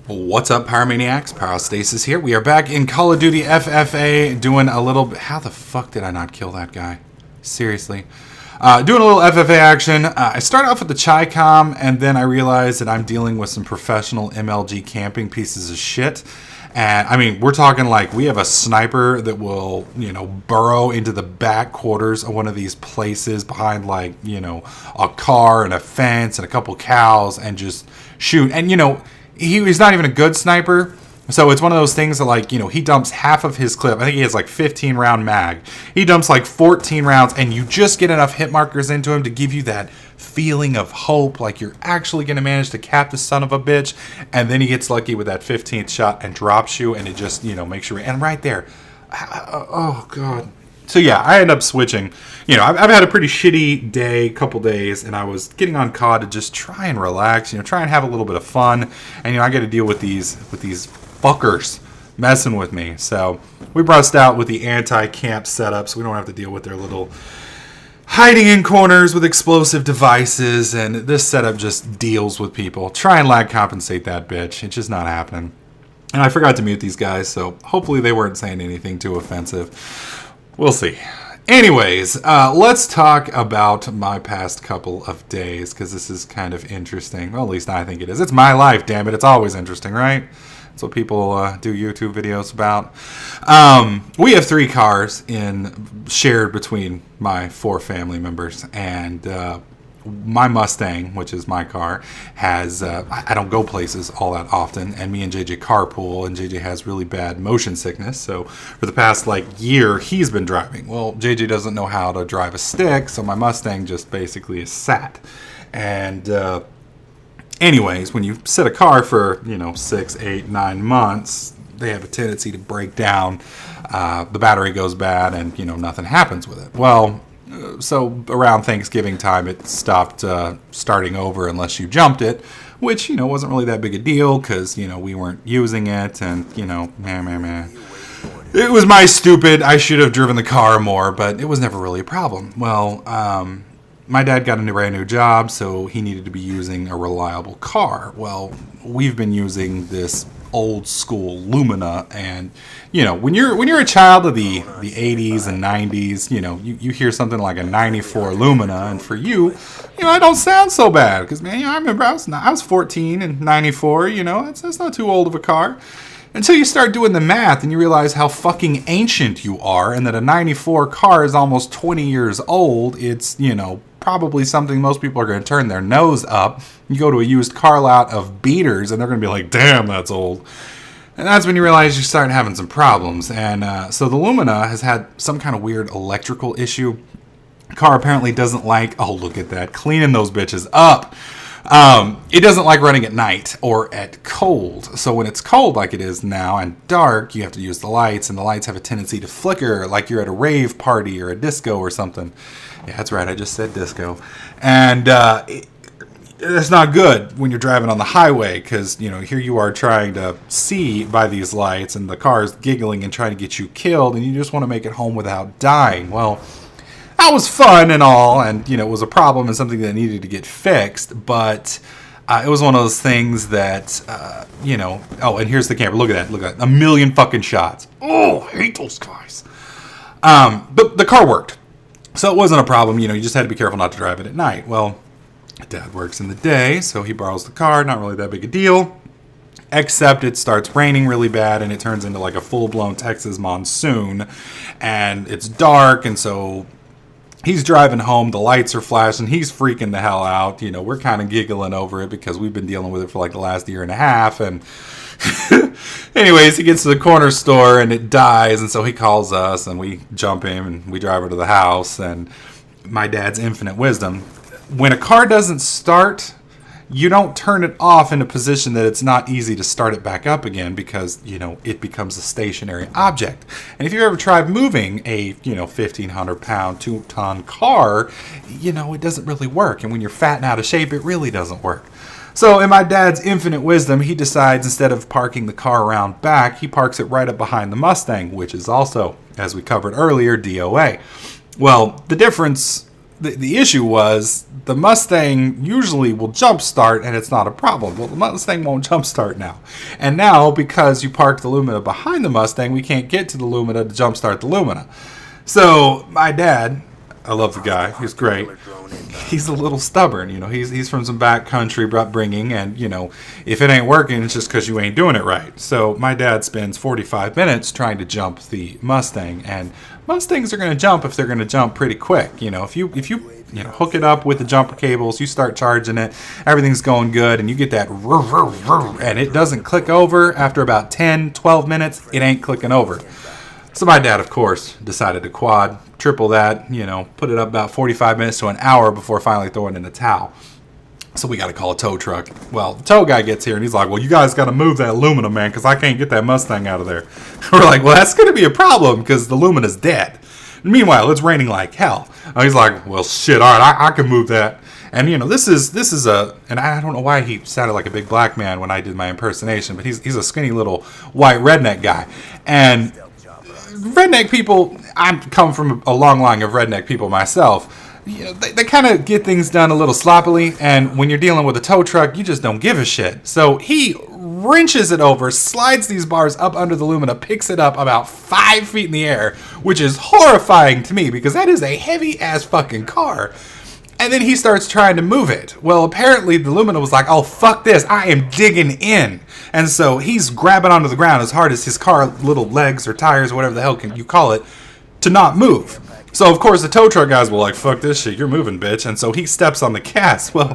What's up, Pyromaniacs? Pyrostasis here. We are back in Call of Duty FFA doing a little bit... How the fuck did I not kill that guy? Seriously. Doing a little FFA action. I start off with the Chi-Com, and then I realize that I'm dealing with some professional MLG camping pieces of shit. And, I mean, we're talking like we have a sniper that will, burrow into the back quarters of one of these places behind, like, a car and a fence and a couple cows and just shoot. And, he's not even a good sniper. So it's one of those things that, like, he dumps half of his clip. I think he has like 15 round mag. He dumps like 14 rounds and you just get enough hit markers into him to give you that feeling of hope, like you're actually going to manage to cap the son of a bitch. And then he gets lucky with that 15th shot and drops you, and it just, makes you... And right there. Oh, God. So yeah, I end up switching. I've had a pretty shitty day, couple days, and I was getting on COD to just try and relax, try and have a little bit of fun. And I got to deal with these fuckers messing with me. So we bust out with the anti-camp setup, so we don't have to deal with their little hiding in corners with explosive devices. And this setup just deals with people. Try and lag compensate that bitch. It's just not happening. And I forgot to mute these guys, so hopefully they weren't saying anything too offensive. We'll see. Anyways, let's talk about my past couple of days, because this is kind of interesting. Well, at least I think it is. It's my life, damn it. It's always interesting, right? That's what people do YouTube videos about. We have 3 cars shared between my 4 family members, and my Mustang, which is my car, has I don't go places all that often, and me and JJ carpool, and JJ has really bad motion sickness, so for the past year he's been driving. Well, JJ doesn't know how to drive a stick, so my Mustang just basically is sat. And anyways, when you sit a car for 6, 8, 9 months, they have a tendency to break down. The battery goes bad, and nothing happens with it. Well, so around Thanksgiving time, it stopped starting over unless you jumped it, which, wasn't really that big a deal because, we weren't using it, and, meh. It was my stupid, I should have driven the car more, but it was never really a problem. Well, my dad got a brand new job, so he needed to be using a reliable car. Well, we've been using this old school Lumina, and when you're a child of the 80s and 90s, you hear something like a 94 Lumina, and for you, it don't sound so bad, because man, I remember I was 14 in 94. That's not too old of a car. Until you start doing the math and you realize how fucking ancient you are, and that a 94 car is almost 20 years old. It's, probably something most people are going to turn their nose up. You go to a used car lot of beaters and they're going to be like, damn, that's old. And that's when you realize you're starting having some problems. And so the Lumina has had some kind of weird electrical issue. The car apparently doesn't like, oh, look at that, cleaning those bitches up. It doesn't like running at night or at cold. So when it's cold like it is now and dark, you have to use the lights, and the lights have a tendency to flicker like you're at a rave party or a disco or something. Yeah, that's right, I just said disco. And it's not good when you're driving on the highway, because, here you are trying to see by these lights, and the car's giggling and trying to get you killed, and you just want to make it home without dying. Well, that was fun and all, and, it was a problem and something that needed to get fixed, but it was one of those things that, oh, and here's the camera. Look at that. A million fucking shots. Oh, I hate those guys. But the car worked. So it wasn't a problem. You just had to be careful not to drive it at night. Well, Dad works in the day, so he borrows the car. Not really that big a deal. Except it starts raining really bad, and it turns into like a full-blown Texas monsoon. And it's dark, and so he's driving home, the lights are flashing, he's freaking the hell out. We're kind of giggling over it because we've been dealing with it for like the last year and a half. And anyways, he gets to the corner store and it dies, and so he calls us and we jump him and we drive her to the house. And my dad's infinite wisdom, when a car doesn't start, you don't turn it off in a position that it's not easy to start it back up again, because, it becomes a stationary object. And if you ever tried moving a, 1,500 pound, 2-ton car, it doesn't really work. And when you're fat and out of shape, it really doesn't work. So in my dad's infinite wisdom, he decides instead of parking the car around back, he parks it right up behind the Mustang, which is also, as we covered earlier, DOA. Well, the difference the issue was the Mustang usually will jump start and it's not a problem. Well, the Mustang won't jump start now. And now, because you parked the Lumina behind the Mustang, we can't get to the Lumina to jump start the Lumina. So my dad, I love the guy, he's great. He's a little stubborn, you know. He's from some back country upbringing, and you know, if it ain't working, it's just because you ain't doing it right. So my dad spends 45 minutes trying to jump the Mustang, and Mustangs are going to jump if they're going to jump pretty quick. You know, if you hook it up with the jumper cables, you start charging it, everything's going good, and you get that and it doesn't click over after about 10, 12 minutes, it ain't clicking over. So my dad, of course, decided to quad, triple that, you know, put it up about 45 minutes to an hour before finally throwing in the towel. So we got to call a tow truck. Well, the tow guy gets here and he's like, well, you guys got to move that Lumina, man, because I can't get that Mustang out of there. We're like, well, that's going to be a problem because the Lumina's dead. Meanwhile, it's raining like hell. He's like, well, shit, all right, I can move that. And, you know, this is a, and I don't know why he sounded like a big black man when I did my impersonation, but he's a skinny little white redneck guy. And redneck people, I come from a long line of redneck people myself. You know, they kind of get things done a little sloppily, and when you're dealing with a tow truck, you just don't give a shit. So he wrenches it over, slides these bars up under the Lumina, picks it up about 5 feet in the air, which is horrifying to me because that is a heavy-ass fucking car. And then he starts trying to move it. Well, apparently the Lumina was like, oh, fuck this, I am digging in. And so he's grabbing onto the ground as hard as his car little legs or tires or whatever the hell you call it to not move. So, of course, the tow truck guys were like, fuck this shit, you're moving, bitch. And so he steps on the gas. Well,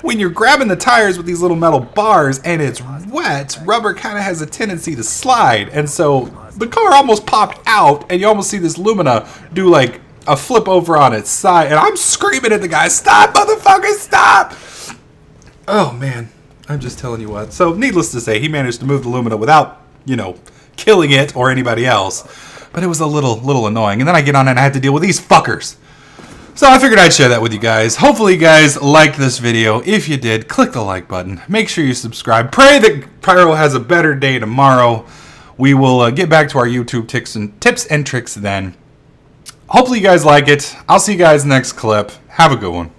when you're grabbing the tires with these little metal bars and it's wet, rubber kind of has a tendency to slide. And so the car almost popped out, and you almost see this Lumina do like a flip over on its side. And I'm screaming at the guy, stop, motherfucker, stop! Oh, man. I'm just telling you what. So, needless to say, he managed to move the Lumina without, you know, killing it or anybody else. But it was a little annoying. And then I get on and I had to deal with these fuckers. So I figured I'd share that with you guys. Hopefully you guys liked this video. If you did, click the like button. Make sure you subscribe. Pray that Pyro has a better day tomorrow. We will get back to our YouTube tips and tricks then. Hopefully you guys like it. I'll see you guys next clip. Have a good one.